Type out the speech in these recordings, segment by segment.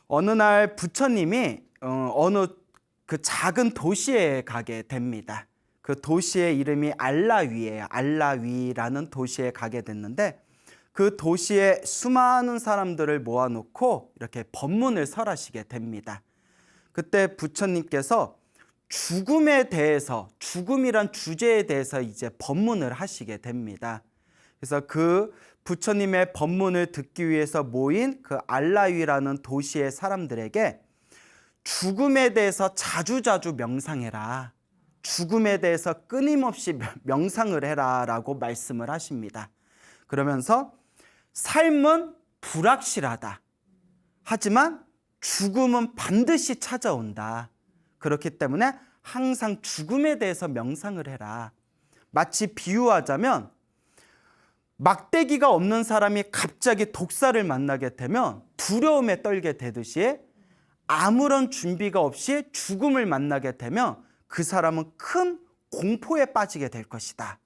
어느 날 부처님이 어느 그 작은 도시에 가게 됩니다. 그 도시의 이름이 알라위예요. 알라위라는 도시에 가게 됐는데 그 도시에 수많은 사람들을 모아놓고 이렇게 법문을 설하시게 됩니다. 그때 부처님께서 죽음에 대해서, 죽음이란 주제에 대해서 이제 법문을 하시게 됩니다. 그래서 그 부처님의 법문을 듣기 위해서 모인 그 알라위라는 도시의 사람들에게 죽음에 대해서 자주자주 명상해라. 죽음에 대해서 끊임없이 명상을 해라 라고 말씀을 하십니다. 그러면서 삶은 불확실하다. 하지만 죽음은 반드시 찾아온다. 그렇기 때문에 항상 죽음에 대해서 명상을 해라. 마치 비유하자면 막대기가 없는 사람이 갑자기 독사를 만나게 되면 두려움에 떨게 되듯이 아무런 준비가 없이 죽음을 만나게 되면 그 사람은 큰 공포에 빠지게 될 것이다.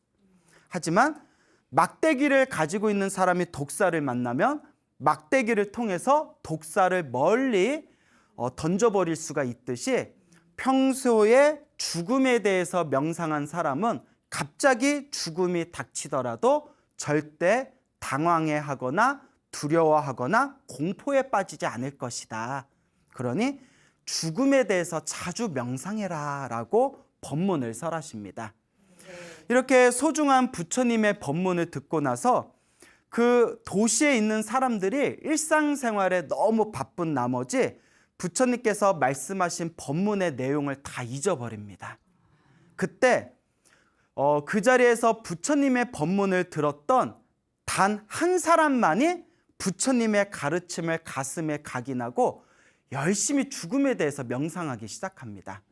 하지만 막대기를 가지고 있는 사람이 독사를 만나면 막대기를 통해서 독사를 멀리 던져버릴 수가 있듯이 평소에 죽음에 대해서 명상한 사람은 갑자기 죽음이 닥치더라도 절대 당황해하거나 두려워하거나 공포에 빠지지 않을 것이다. 그러니 죽음에 대해서 자주 명상해라 라고 법문을 설하십니다. 이렇게 소중한 부처님의 법문을 듣고 나서 그 도시에 있는 사람들이 일상생활에 너무 바쁜 나머지 부처님께서 말씀하신 법문의 내용을 다 잊어버립니다. 그때 그 자리에서 부처님의 법문을 들었던 단 한 사람만이 부처님의 가르침을 가슴에 각인하고 열심히 죽음에 대해서 명상하기 시작합니다.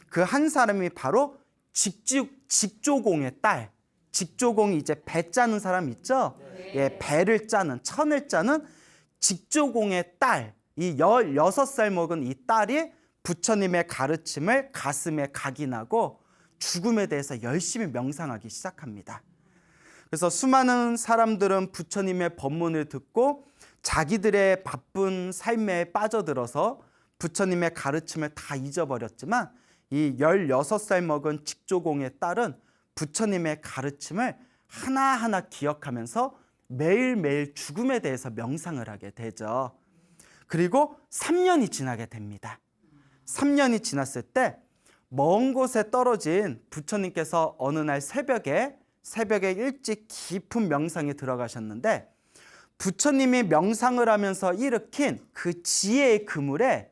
그 한 사람이 바로 직조공의 딸. 직조공이 이제 배 짜는 사람 있죠? 예, 배를 짜는, 천을 짜는 직조공의 딸. 이 16살 먹은 이 딸이 부처님의 가르침을 가슴에 각인하고 죽음에 대해서 열심히 명상하기 시작합니다. 그래서 수많은 사람들은 부처님의 법문을 듣고 자기들의 바쁜 삶에 빠져들어서 부처님의 가르침을 다 잊어버렸지만 이 16살 먹은 직조공의 딸은 부처님의 가르침을 하나하나 기억하면서 매일매일 죽음에 대해서 명상을 하게 되죠. 그리고 3년이 지나게 됩니다. 3년이 지났을 때 먼 곳에 떨어진 부처님께서 어느 날 새벽에 일찍 깊은 명상에 들어가셨는데 부처님이 명상을 하면서 일으킨 그 지혜의 그물에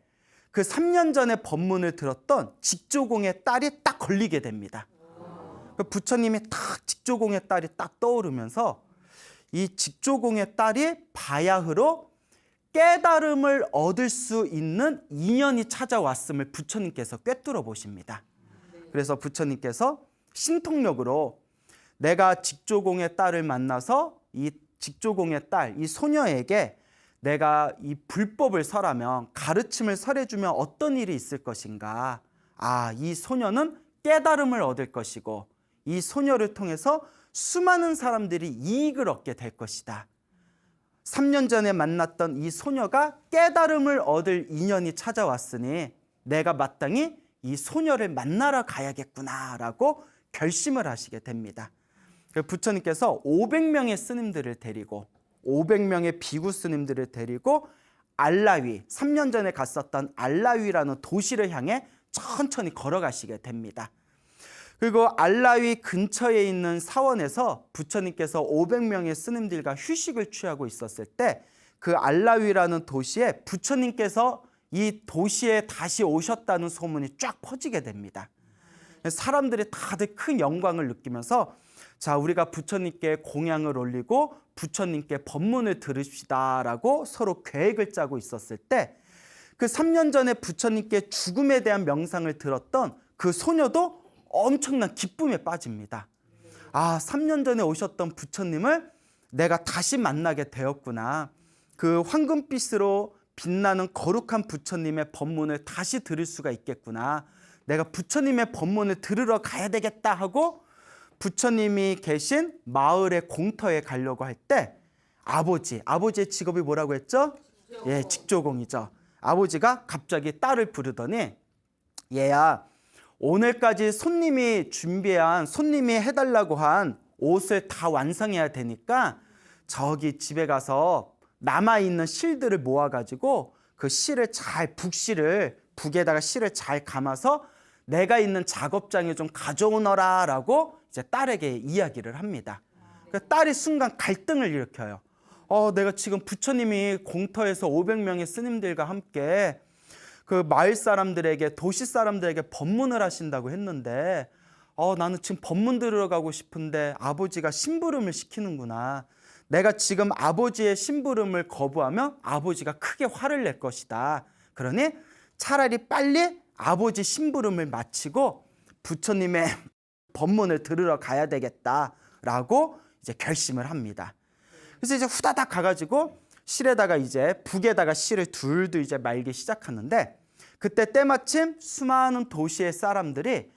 그 3년 전에 법문을 들었던 직조공의 딸이 딱 걸리게 됩니다. 부처님이 딱 직조공의 딸이 딱 떠오르면서 이 직조공의 딸이 바야흐로 깨달음을 얻을 수 있는 인연이 찾아왔음을 부처님께서 꿰뚫어 보십니다. 그래서 부처님께서 신통력으로 내가 직조공의 딸을 만나서 이 직조공의 딸, 이 소녀에게 내가 이 불법을 설하면, 가르침을 설해주면 어떤 일이 있을 것인가. 이 소녀는 깨달음을 얻을 것이고 이 소녀를 통해서 수많은 사람들이 이익을 얻게 될 것이다. 3년 전에 만났던 이 소녀가 깨달음을 얻을 인연이 찾아왔으니 내가 마땅히 이 소녀를 만나러 가야겠구나라고 결심을 하시게 됩니다. 부처님께서 500명의 스님들을 데리고 500명의 비구 스님들을 데리고 알라위, 3년 전에 갔었던 알라위라는 도시를 향해 천천히 걸어가시게 됩니다. 그리고 알라위 근처에 있는 사원에서 부처님께서 500명의 스님들과 휴식을 취하고 있었을 때 그 알라위라는 도시에 부처님께서 이 도시에 다시 오셨다는 소문이 쫙 퍼지게 됩니다. 사람들이 다들 큰 영광을 느끼면서 자, 우리가 부처님께 공양을 올리고 부처님께 법문을 들읍시다라고 서로 계획을 짜고 있었을 때 그 3년 전에 부처님께 죽음에 대한 명상을 들었던 그 소녀도 엄청난 기쁨에 빠집니다. 3년 전에 오셨던 부처님을 내가 다시 만나게 되었구나. 그 황금빛으로 빛나는 거룩한 부처님의 법문을 다시 들을 수가 있겠구나. 내가 부처님의 법문을 들으러 가야 되겠다 하고 부처님이 계신 마을의 공터에 가려고 할 때 아버지의 직업이 뭐라고 했죠? 예, 직조공이죠. 아버지가 갑자기 딸을 부르더니 얘야, 오늘까지 손님이 해달라고 한 옷을 다 완성해야 되니까 저기 집에 가서 남아있는 실들을 모아가지고 그 북에다가 실을 잘 감아서 내가 있는 작업장에 좀 가져오너라 라고 이제 딸에게 이야기를 합니다. 그러니까 딸이 순간 갈등을 일으켜요. 내가 지금 부처님이 공터에서 500명의 스님들과 함께 그 마을 사람들에게, 도시 사람들에게 법문을 하신다고 했는데 나는 지금 법문 들으러 싶은데 아버지가 심부름을 시키는구나. 내가 지금 아버지의 심부름을 거부하면 아버지가 크게 화를 낼 것이다. 그러니 차라리 빨리 아버지 심부름을 마치고 부처님의 법문을 들으러 가야 되겠다라고 이제 결심을 합니다. 그래서 이제 후다닥 가가지고 북에다가 실을 둘둘 이제 말기 시작하는데, 그때 때마침 수많은 도시의 사람들이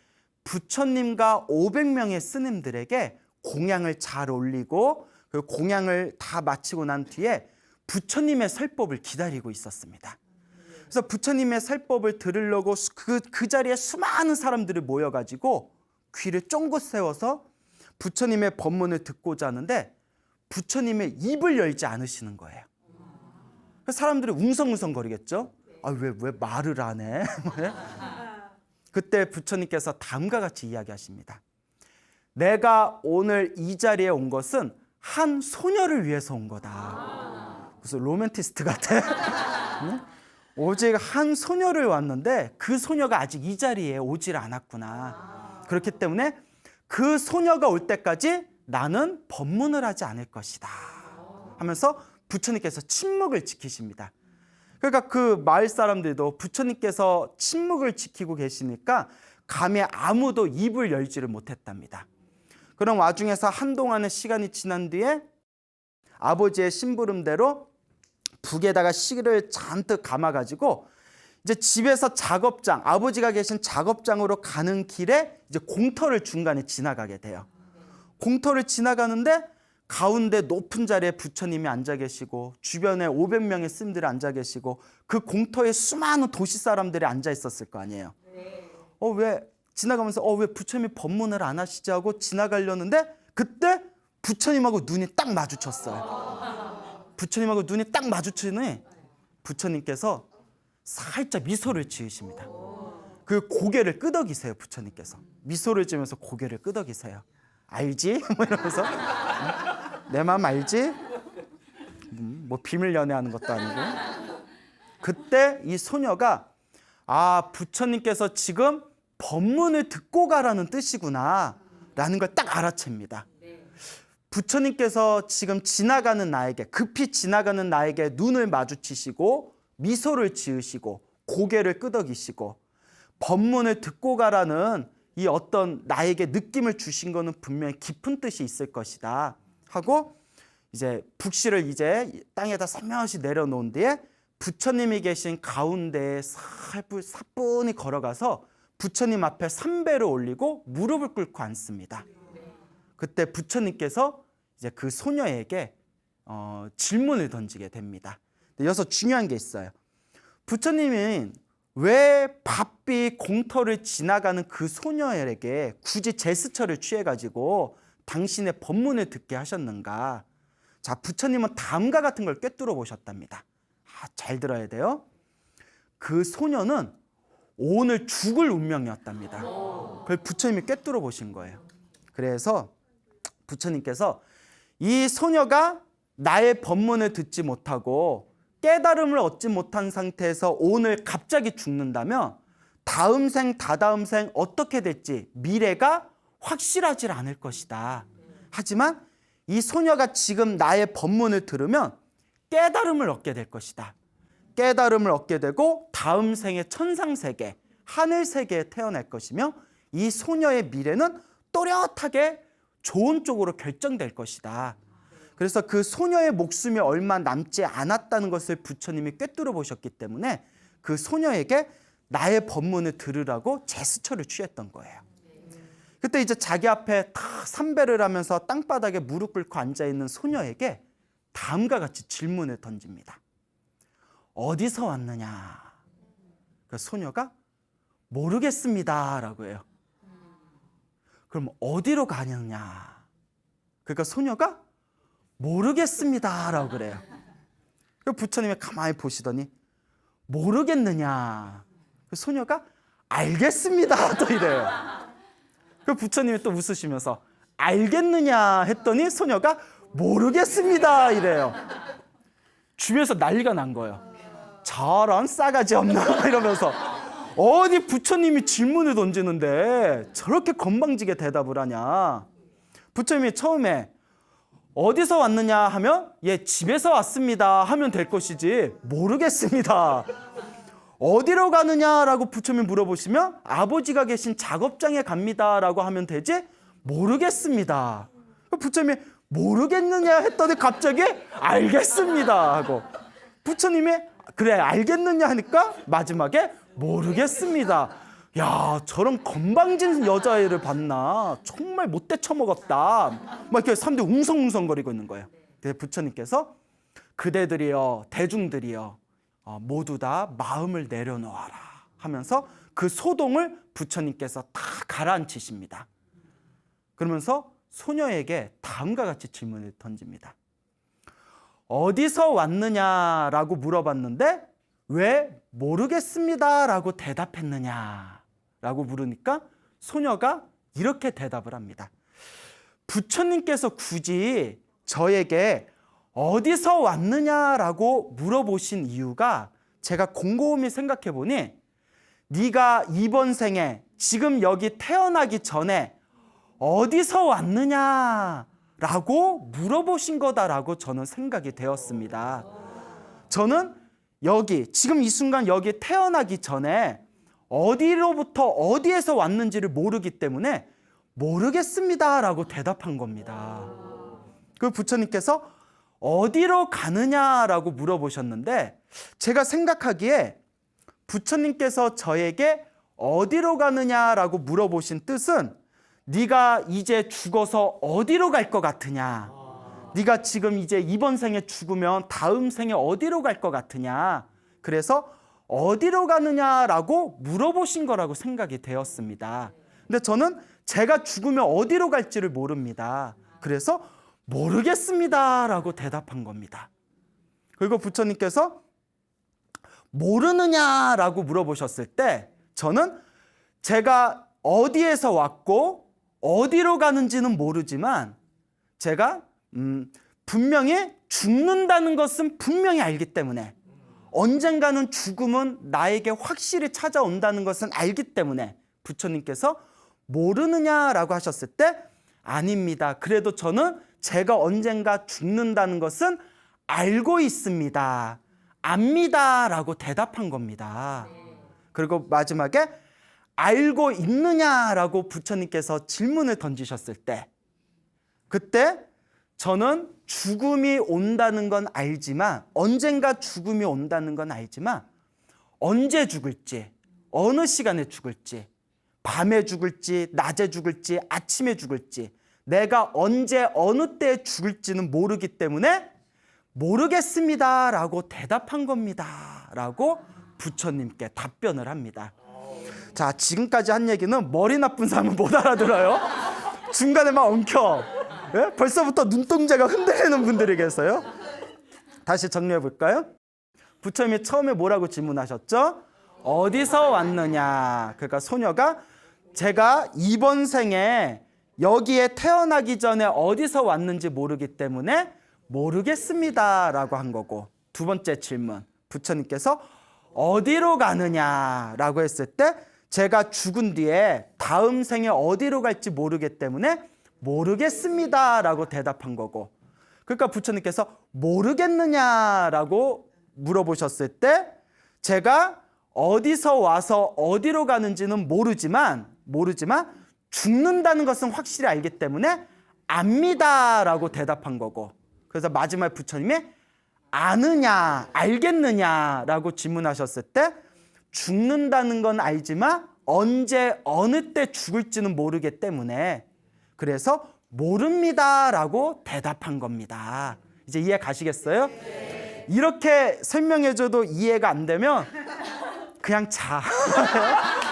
부처님과 500명의 스님들에게 공양을 잘 올리고 그 공양을 다 마치고 난 뒤에 부처님의 설법을 기다리고 있었습니다. 그래서 부처님의 설법을 들으려고 그 자리에 수많은 사람들이 모여가지고 귀를 쫑긋 세워서 부처님의 법문을 듣고자 하는데 부처님의 입을 열지 않으시는 거예요. 사람들이 웅성웅성거리겠죠. 왜 말을 안 해? 그때 부처님께서 다음과 같이 이야기하십니다. 내가 오늘 이 자리에 온 것은 한 소녀를 위해서 온 거다. 무슨 로맨티스트 같아. 오직 한 소녀를 왔는데 그 소녀가 아직 이 자리에 오질 않았구나. 그렇기 때문에 그 소녀가 올 때까지 나는 법문을 하지 않을 것이다 하면서 부처님께서 침묵을 지키십니다. 그러니까 그 마을 사람들도 부처님께서 침묵을 지키고 계시니까 감히 아무도 입을 열지를 못했답니다. 그런 와중에서 한동안의 시간이 지난 뒤에 아버지의 심부름대로 북에다가 실을 잔뜩 감아가지고 이제 집에서 아버지가 계신 작업장으로 가는 길에 이제 공터를 중간에 지나가게 돼요. 공터를 지나가는데 가운데 높은 자리에 부처님이 앉아 계시고 주변에 500명의 스님들이 앉아 계시고 그 공터에 수많은 도시 사람들이 앉아 있었을 거 아니에요. 왜 지나가면서 왜 부처님이 법문을 안 하시지 하고 지나가려는데 그때 부처님하고 눈이 딱 마주쳤어요. 부처님하고 눈이 딱 마주치니 부처님께서 살짝 미소를 지으십니다. 그 고개를 끄덕이세요. 부처님께서 미소를 지으면서 고개를 끄덕이세요. 알지? 이러면서 내 마음 알지? 뭐 비밀 연애하는 것도 아니고. 그때 이 소녀가 부처님께서 지금 법문을 듣고 가라는 뜻이구나 라는 걸 딱 알아챕니다. 부처님께서 지금 급히 지나가는 나에게 눈을 마주치시고 미소를 지으시고 고개를 끄덕이시고 법문을 듣고 가라는 이 어떤 나에게 느낌을 주신 거는 분명히 깊은 뜻이 있을 것이다 하고 이제 북실을 이제 땅에다 살며시 내려놓은 뒤에 부처님이 계신 가운데에 사뿐히 걸어가서 부처님 앞에 삼배를 올리고 무릎을 꿇고 앉습니다. 그때 부처님께서 이제 그 소녀에게 질문을 던지게 됩니다. 여기서 중요한 게 있어요. 부처님은 왜 바삐 공터를 지나가는 그 소녀에게 굳이 제스처를 취해가지고 당신의 법문을 듣게 하셨는가? 자, 부처님은 다음과 같은 걸 꿰뚫어 보셨답니다. 잘 들어야 돼요. 그 소녀는 오늘 죽을 운명이었답니다. 그걸 부처님이 꿰뚫어 보신 거예요. 그래서 부처님께서 이 소녀가 나의 법문을 듣지 못하고 깨달음을 얻지 못한 상태에서 오늘 갑자기 죽는다면 다음 생, 다다음 생 어떻게 될지 미래가 확실하지 않을 것이다. 하지만 이 소녀가 지금 나의 법문을 들으면 깨달음을 얻게 될 것이다. 깨달음을 얻게 되고 다음 생에 천상세계, 하늘세계에 태어날 것이며 이 소녀의 미래는 또렷하게 좋은 쪽으로 결정될 것이다. 그래서 그 소녀의 목숨이 얼마 남지 않았다는 것을 부처님이 꿰뚫어 보셨기 때문에 그 소녀에게 나의 법문을 들으라고 제스처를 취했던 거예요. 그때 이제 자기 앞에 다 삼배를 하면서 땅바닥에 무릎 꿇고 앉아있는 소녀에게 다음과 같이 질문을 던집니다. 어디서 왔느냐? 그러니까 소녀가 모르겠습니다라고 해요. 그럼 어디로 가느냐? 그러니까 소녀가 모르겠습니다라고 그래요. 부처님이 가만히 보시더니 모르겠느냐? 소녀가 알겠습니다 또 이래요. 부처님이 또 웃으시면서 알겠느냐 했더니 소녀가 모르겠습니다 이래요. 주변에서 난리가 난 거예요. 저런 싸가지 없나 이러면서 어디 부처님이 질문을 던지는데 저렇게 건방지게 대답을 하냐. 부처님이 처음에 어디서 왔느냐 하면 예 집에서 왔습니다 하면 될 것이지 모르겠습니다. 어디로 가느냐라고 부처님이 물어보시면 아버지가 계신 작업장에 갑니다라고 하면 되지 모르겠습니다. 부처님이 모르겠느냐 했더니 갑자기 알겠습니다 하고 부처님이 그래 알겠느냐 하니까 마지막에 모르겠습니다. 야 저런 건방진 여자애를 봤나 정말 못돼 처먹었다 막 이렇게 사람들이 웅성웅성거리고 있는 거예요. 그래서 부처님께서 그대들이여 대중들이여 모두 다 마음을 내려놓아라 하면서 그 소동을 부처님께서 다 가라앉히십니다. 그러면서 소녀에게 다음과 같이 질문을 던집니다. 어디서 왔느냐라고 물어봤는데 왜 모르겠습니다라고 대답했느냐라고 물으니까 소녀가 이렇게 대답을 합니다. 부처님께서 굳이 저에게 어디서 왔느냐라고 물어보신 이유가 제가 곰곰이 생각해 보니 네가 이번 생에 지금 여기 태어나기 전에 어디서 왔느냐라고 물어보신 거다라고 저는 생각이 되었습니다. 저는 여기 지금 이 순간 여기 태어나기 전에 어디로부터 어디에서 왔는지를 모르기 때문에 모르겠습니다라고 대답한 겁니다. 그 부처님께서 어디로 가느냐라고 물어보셨는데 제가 생각하기에 부처님께서 저에게 어디로 가느냐라고 물어보신 뜻은 네가 이제 죽어서 어디로 갈 것 같으냐? 네가 지금 이제 이번 생에 죽으면 다음 생에 어디로 갈 것 같으냐? 그래서 어디로 가느냐라고 물어보신 거라고 생각이 되었습니다. 근데 저는 제가 죽으면 어디로 갈지를 모릅니다. 그래서 모르겠습니다라고 대답한 겁니다. 그리고 부처님께서 모르느냐라고 물어보셨을 때 저는 제가 어디에서 왔고 어디로 가는지는 모르지만 제가 분명히 죽는다는 것은 분명히 알기 때문에 언젠가는 죽음은 나에게 확실히 찾아온다는 것은 알기 때문에 부처님께서 모르느냐라고 하셨을 때 아닙니다. 그래도 저는 제가 언젠가 죽는다는 것은 알고 있습니다. 압니다라고 대답한 겁니다. 그리고 마지막에 알고 있느냐라고 부처님께서 질문을 던지셨을 때 그때 저는 죽음이 온다는 건 알지만 언젠가 죽음이 온다는 건 알지만 언제 죽을지 어느 시간에 죽을지 밤에 죽을지 낮에 죽을지 아침에 죽을지 내가 언제 어느 때 죽을지는 모르기 때문에 모르겠습니다라고 대답한 겁니다 라고 부처님께 답변을 합니다. 자 지금까지 한 얘기는 머리 나쁜 사람은 못 알아들어요. 중간에 막 엉켜 예? 벌써부터 눈동자가 흔들리는 분들이 계세요. 다시 정리해 볼까요? 부처님이 처음에 뭐라고 질문하셨죠? 어디서 왔느냐. 그러니까 소녀가 제가 이번 생에 여기에 태어나기 전에 어디서 왔는지 모르기 때문에 모르겠습니다라고 한 거고 두 번째 질문 부처님께서 어디로 가느냐라고 했을 때 제가 죽은 뒤에 다음 생에 어디로 갈지 모르기 때문에 모르겠습니다라고 대답한 거고 그러니까 부처님께서 모르겠느냐라고 물어보셨을 때 제가 어디서 와서 어디로 가는지는 모르지만 죽는다는 것은 확실히 알기 때문에 압니다라고 대답한 거고 그래서 마지막에 부처님이 아느냐 알겠느냐라고 질문하셨을 때 죽는다는 건 알지만 언제 어느 때 죽을지는 모르기 때문에 그래서 모릅니다라고 대답한 겁니다. 이제 이해 가시겠어요? 이렇게 설명해줘도 이해가 안 되면 그냥 자.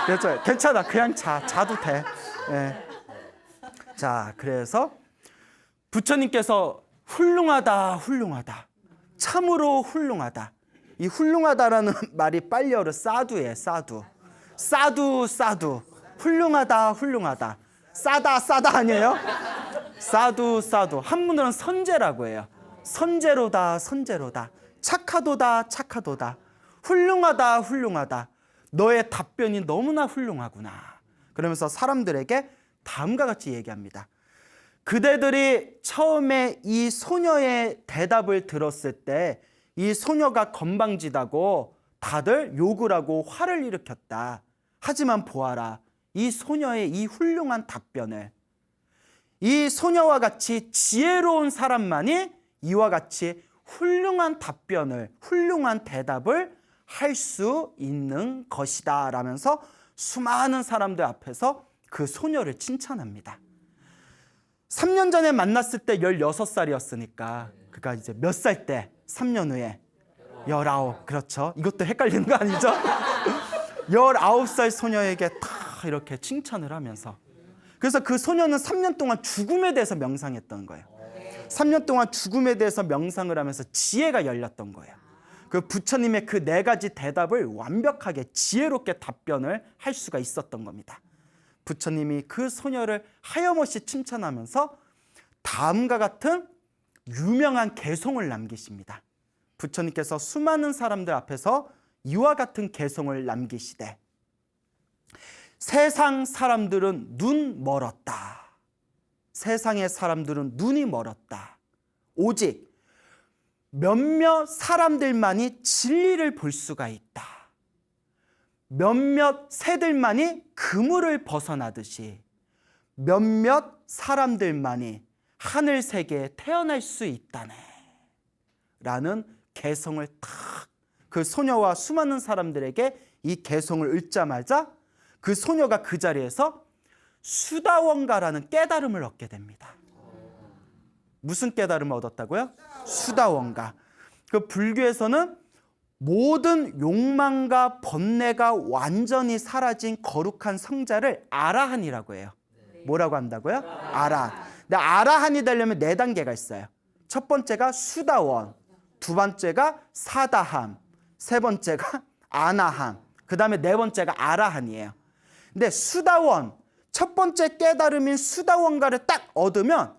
그렇죠. 괜찮아. 그냥 자도 돼. 예. 자, 그래서 부처님께서 훌륭하다, 훌륭하다. 참으로 훌륭하다. 이 훌륭하다라는 말이 빨리어로 사두예요, 사두. 사두, 사두. 훌륭하다, 훌륭하다. 싸다, 싸다 아니에요? 사두, 사두. 한문으로는 선제라고 해요. 선제로다, 선제로다. 착하도다, 착하도다. 훌륭하다, 훌륭하다. 너의 답변이 너무나 훌륭하구나. 그러면서 사람들에게 다음과 같이 얘기합니다. 그대들이 처음에 이 소녀의 대답을 들었을 때 이 소녀가 건방지다고 다들 욕을 하고 화를 일으켰다. 하지만 보아라. 이 소녀의 이 훌륭한 답변을, 이 소녀와 같이 지혜로운 사람만이 이와 같이 훌륭한 답변을, 훌륭한 대답을 할 수 있는 것이다 라면서 수많은 사람들 앞에서 그 소녀를 칭찬합니다. 3년 전에 만났을 때 16살이었으니까 그가 이제 몇 살 때? 3년 후에 19. 그렇죠. 이것도 헷갈리는 거 아니죠? 19살 소녀에게 다 이렇게 칭찬을 하면서, 그래서 그 소녀는 3년 동안 죽음에 대해서 명상했던 거예요. 3년 동안 죽음에 대해서 명상을 하면서 지혜가 열렸던 거예요. 그 부처님의 그 4가지 대답을 완벽하게 지혜롭게 답변을 할 수가 있었던 겁니다. 부처님이 그 소녀를 하염없이 칭찬하면서 다음과 같은 유명한 개송을 남기십니다. 부처님께서 수많은 사람들 앞에서 이와 같은 개송을 남기시되, 세상 사람들은 눈 멀었다. 세상의 사람들은 눈이 멀었다. 오직 몇몇 사람들만이 진리를 볼 수가 있다. 몇몇 새들만이 그물을 벗어나듯이 몇몇 사람들만이 하늘 세계에 태어날 수 있다네 라는 개성을 탁 그 소녀와 수많은 사람들에게 이 개성을 읽자마자 그 소녀가 그 자리에서 수다원가라는 깨달음을 얻게 됩니다. 무슨 깨달음을 얻었다고요? 수다원가. 그 불교에서는 모든 욕망과 번뇌가 완전히 사라진 거룩한 성자를 아라한이라고 해요. 뭐라고 한다고요? 아라한. 근데 아라한이 되려면 4단계가 있어요. 첫 번째가 수다원, 두 번째가 사다함, 세 번째가 아나함, 그 다음에 4번째가 아라한이에요. 근데 수다원, 첫 번째 깨달음인 수다원가를 딱 얻으면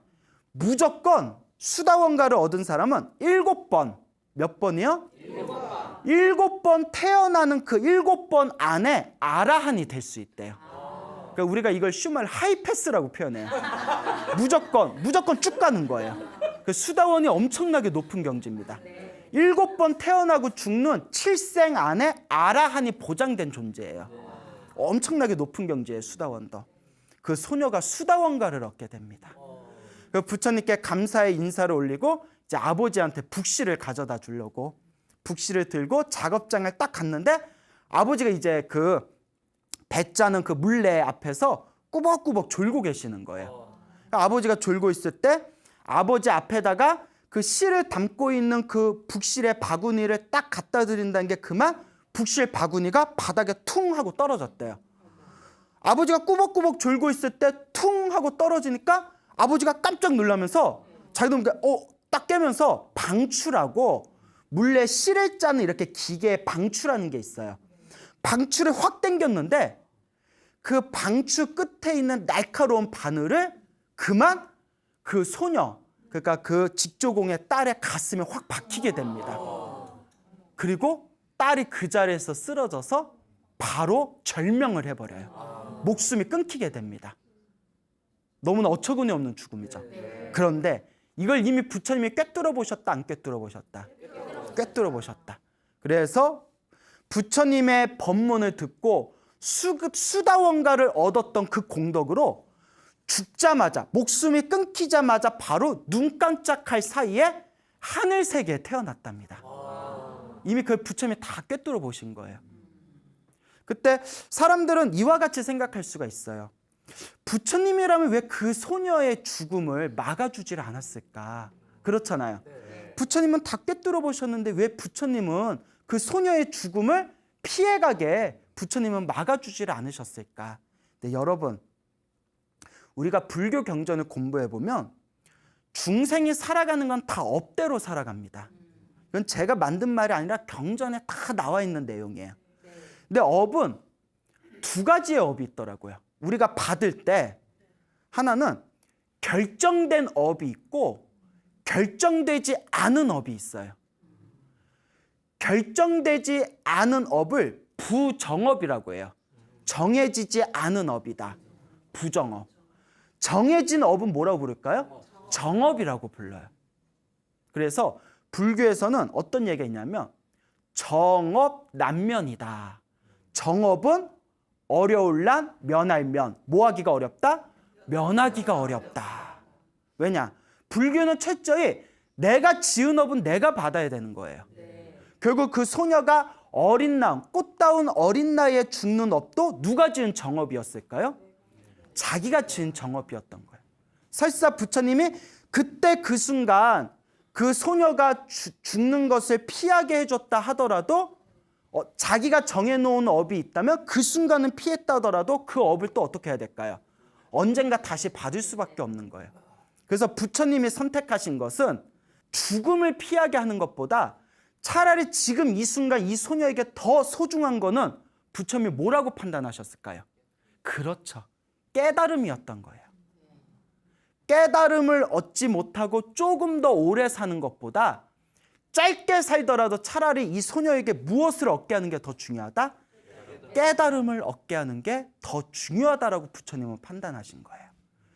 무조건 수다원가를 얻은 사람은 7번, 몇 번이요? 7번 태어나는 그 7번 안에 아라한이 될 수 있대요. 그러니까 우리가 이걸 슈말 하이패스라고 표현해요. 무조건 쭉 가는 거예요. 그 수다원이 엄청나게 높은 경지입니다. 7번 태어나고 죽는 7생 안에 아라한이 보장된 존재예요. 엄청나게 높은 경지예요, 수다원도. 그 소녀가 수다원가를 얻게 됩니다. 그 부처님께 감사의 인사를 올리고 이제 아버지한테 북시를 가져다 주려고 북시를 들고 작업장을 딱 갔는데, 아버지가 이제 그 배짜는 그 물레 앞에서 꾸벅꾸벅 졸고 계시는 거예요. 아버지가 졸고 있을 때 아버지 앞에다가 그 실을 담고 있는 그 북실의 바구니를 딱 갖다 드린다는 게 그만 북실 바구니가 바닥에 퉁 하고 떨어졌대요. 아버지가 꾸벅꾸벅 졸고 있을 때 퉁 하고 떨어지니까 아버지가 깜짝 놀라면서 자기도 딱 깨면서 방추라고 물레 실을 짜는 이렇게 기계에 방추라는 게 있어요. 방추를 확 당겼는데 그 방추 끝에 있는 날카로운 바늘을 그만 그 소녀, 그러니까 그 직조공의 딸의 가슴에 확 박히게 됩니다. 그리고 딸이 그 자리에서 쓰러져서 바로 절명을 해버려요. 목숨이 끊기게 됩니다. 너무나 어처구니 없는 죽음이죠. 그런데 이걸 이미 부처님이 꿰뚫어 보셨다, 안 꿰뚫어 보셨다? 꿰뚫어 보셨다. 그래서 부처님의 법문을 듣고 수다원가를 얻었던 그 공덕으로 죽자마자, 목숨이 끊기자마자 바로 눈 깜짝할 사이에 하늘 세계에 태어났답니다. 이미 그 부처님이 다 꿰뚫어 보신 거예요. 그때 사람들은 이와 같이 생각할 수가 있어요. 부처님이라면 왜 그 소녀의 죽음을 막아주질 않았을까? 그렇잖아요. 부처님은 다 꿰뚫어 보셨는데 왜 부처님은 그 소녀의 죽음을 피해가게 부처님은 막아주질 않으셨을까? 근데 여러분, 우리가 불교 경전을 공부해보면 중생이 살아가는 건 다 업대로 살아갑니다. 이건 제가 만든 말이 아니라 경전에 다 나와 있는 내용이에요. 근데 업은 두 가지의 업이 있더라고요. 우리가 받을 때 하나는 결정된 업이 있고 결정되지 않은 업이 있어요. 결정되지 않은 업을 부정업이라고 해요. 정해지지 않은 업이다. 부정업. 정해진 업은 뭐라고 부를까요? 정업이라고 불러요. 그래서 불교에서는 어떤 얘기가 있냐면 정업 난면이다. 정업은 어려울 난 면할 면. 뭐 하기가 어렵다? 면하기가 어렵다. 왜냐? 불교는 철저히 내가 지은 업은 내가 받아야 되는 거예요. 결국 그 소녀가 어린 나이, 꽃다운 어린 나이에 죽는 업도 누가 지은 정업이었을까요? 자기가 지은 정업이었던 거예요. 설사 부처님이 그때 그 순간 그 소녀가 죽는 것을 피하게 해줬다 하더라도 자기가 정해놓은 업이 있다면 그 순간은 피했다 하더라도 그 업을 또 어떻게 해야 될까요? 언젠가 다시 받을 수밖에 없는 거예요. 그래서 부처님이 선택하신 것은 죽음을 피하게 하는 것보다 차라리 지금 이 순간 이 소녀에게 더 소중한 거는 부처님이 뭐라고 판단하셨을까요? 그렇죠. 깨달음이었던 거예요. 깨달음을 얻지 못하고 조금 더 오래 사는 것보다 짧게 살더라도 차라리 이 소녀에게 무엇을 얻게 하는 게 더 중요하다? 깨달음을 얻게 하는 게 더 중요하다라고 부처님은 판단하신 거예요.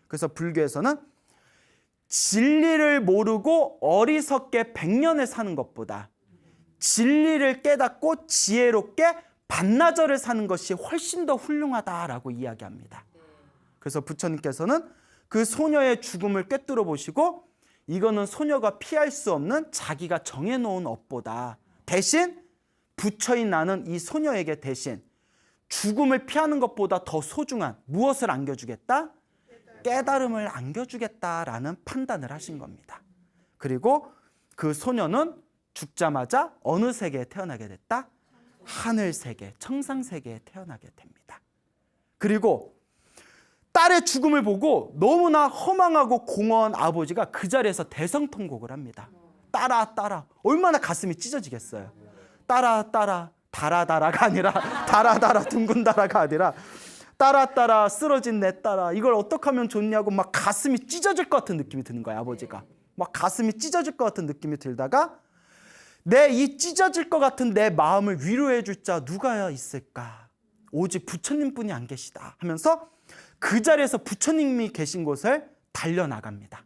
그래서 불교에서는 진리를 모르고 어리석게 100년을 사는 것보다 진리를 깨닫고 지혜롭게 반나절을 사는 것이 훨씬 더 훌륭하다라고 이야기합니다. 그래서 부처님께서는 그 소녀의 죽음을 꿰뚫어 보시고 이거는 소녀가 피할 수 없는 자기가 정해놓은 업보다 대신 부처인 나는 이 소녀에게 대신 죽음을 피하는 것보다 더 소중한 무엇을 안겨주겠다? 깨달음을 안겨주겠다라는 판단을 하신 겁니다. 그리고 그 소녀는 죽자마자 어느 세계에 태어나게 됐다? 하늘 세계, 청상 세계에 태어나게 됩니다. 그리고 딸의 죽음을 보고 너무나 허망하고 공허한 아버지가 그 자리에서 대성통곡을 합니다. 딸아, 딸아. 얼마나 가슴이 찢어지겠어요. 딸아, 딸아. 달아달아가 아니라 달아달아 둥근 달아가 아니라 딸아, 딸아. 쓰러진 내 딸아. 이걸 어떻게 하면 좋냐고 막 가슴이 찢어질 것 같은 느낌이 드는 거예요. 아버지가. 막 가슴이 찢어질 것 같은 느낌이 들다가 내 이 찢어질 것 같은 내 마음을 위로해 줄 자 누가 있을까? 오직 부처님뿐이 안 계시다 하면서 그 자리에서 부처님이 계신 곳을 달려나갑니다.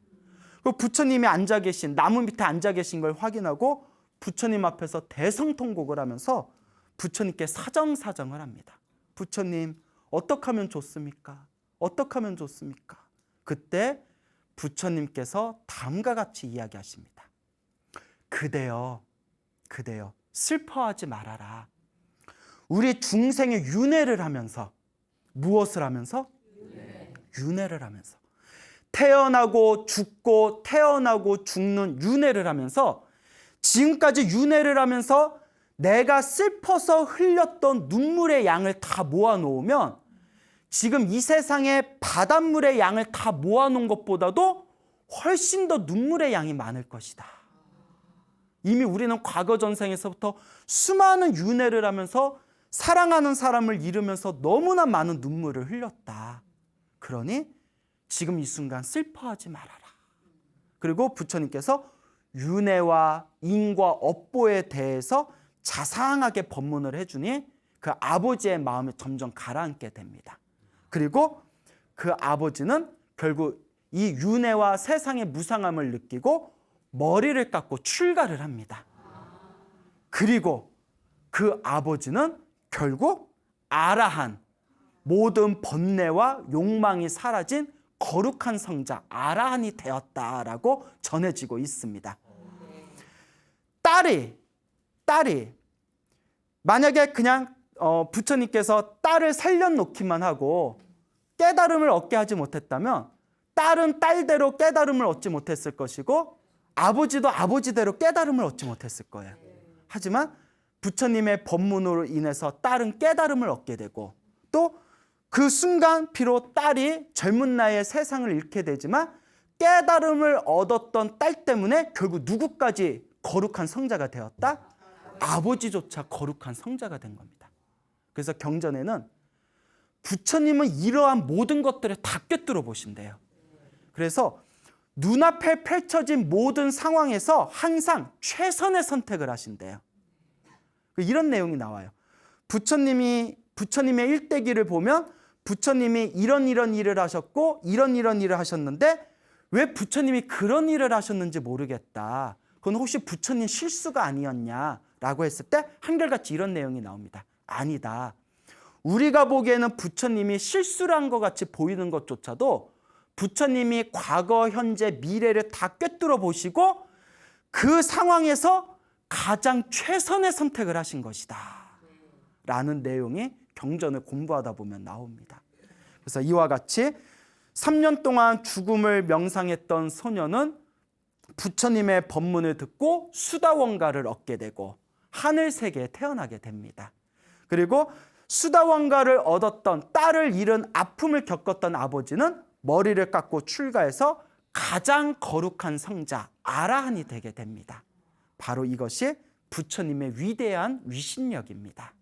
그 부처님이 앉아 계신 나무 밑에 앉아 계신 걸 확인하고 부처님 앞에서 대성통곡을 하면서 부처님께 사정사정을 합니다. 부처님 어떻게 하면 좋습니까? 어떻게 하면 좋습니까? 그때 부처님께서 다음과 같이 이야기하십니다. 그대여 슬퍼하지 말아라. 우리 중생의 윤회를 하면서 무엇을 하면서? 윤회를 하면서 태어나고 죽고 태어나고 죽는 윤회를 하면서 지금까지 윤회를 하면서 내가 슬퍼서 흘렸던 눈물의 양을 다 모아놓으면 지금 이 세상에 바닷물의 양을 다 모아놓은 것보다도 훨씬 더 눈물의 양이 많을 것이다. 이미 우리는 과거 전생에서부터 수많은 윤회를 하면서 사랑하는 사람을 잃으면서 너무나 많은 눈물을 흘렸다. 그러니 지금 이 순간 슬퍼하지 말아라. 그리고 부처님께서 윤회와 인과 업보에 대해서 자상하게 법문을 해주니 그 아버지의 마음이 점점 가라앉게 됩니다. 그리고 그 아버지는 결국 이 윤회와 세상의 무상함을 느끼고 머리를 깎고 출가를 합니다. 그리고 그 아버지는 결국 아라한 모든 번뇌와 욕망이 사라진 거룩한 성자 아라한이 되었다라고 전해지고 있습니다. 딸이 만약에 그냥 부처님께서 딸을 살려놓기만 하고 깨달음을 얻게 하지 못했다면 딸은 딸대로 깨달음을 얻지 못했을 것이고 아버지도 아버지대로 깨달음을 얻지 못했을 거예요. 하지만 부처님의 법문으로 인해서 딸은 깨달음을 얻게 되고 또 그 순간 비록 딸이 젊은 나이에 세상을 잃게 되지만 깨달음을 얻었던 딸 때문에 결국 누구까지 거룩한 성자가 되었다? 아버지조차 거룩한 성자가 된 겁니다. 그래서 경전에는 부처님은 이러한 모든 것들을 다 꿰뚫어 보신대요. 그래서 눈앞에 펼쳐진 모든 상황에서 항상 최선의 선택을 하신대요. 이런 내용이 나와요. 부처님의 일대기를 보면 부처님이 이런 일을 하셨고 이런 일을 하셨는데 왜 부처님이 그런 일을 하셨는지 모르겠다. 그건 혹시 부처님 실수가 아니었냐라고 했을 때 한결같이 이런 내용이 나옵니다. 아니다. 우리가 보기에는 부처님이 실수를 한 것 같이 보이는 것조차도 부처님이 과거, 현재, 미래를 다 꿰뚫어 보시고 그 상황에서 가장 최선의 선택을 하신 것이다 라는 내용이 경전을 공부하다 보면 나옵니다. 그래서 이와 같이 3년 동안 죽음을 명상했던 소녀는 부처님의 법문을 듣고 수다원가를 얻게 되고 하늘세계에 태어나게 됩니다. 그리고 수다원가를 얻었던 딸을 잃은 아픔을 겪었던 아버지는 머리를 깎고 출가해서 가장 거룩한 성자 아라한이 되게 됩니다. 바로 이것이 부처님의 위대한 위신력입니다.